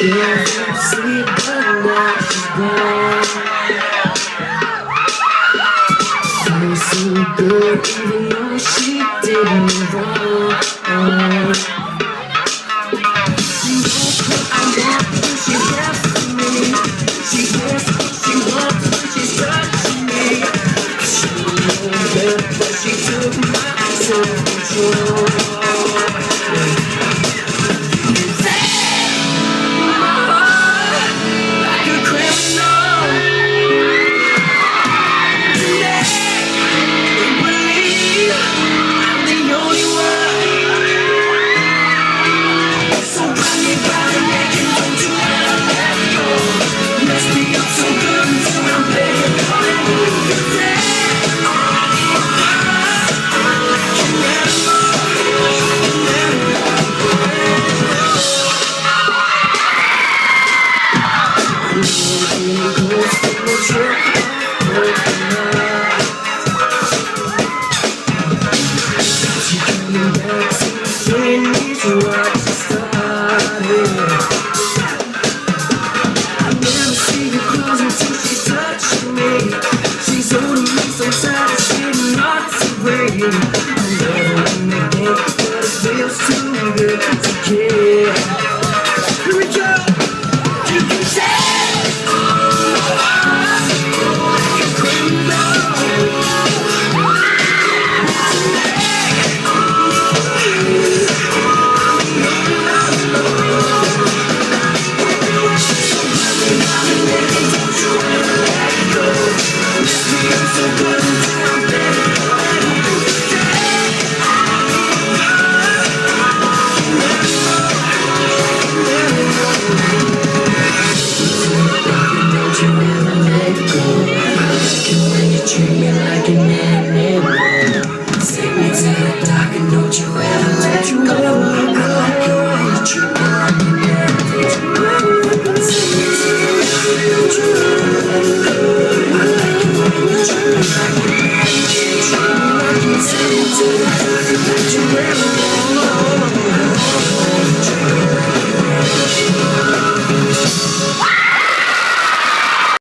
Yeah, sleep, but now she's gone. Feels so good, even though she did me wrong. She wants what I want when she's left for me. She gets what she wants when she's touching me. She knows that, but she took my self-control. Treat me like an animal. Take me to the dark and don't you ever let go. I like it when you treat me like an animal. Take me to the dark and don't you ever let go. I like it when you treat me like an animal. Take me to the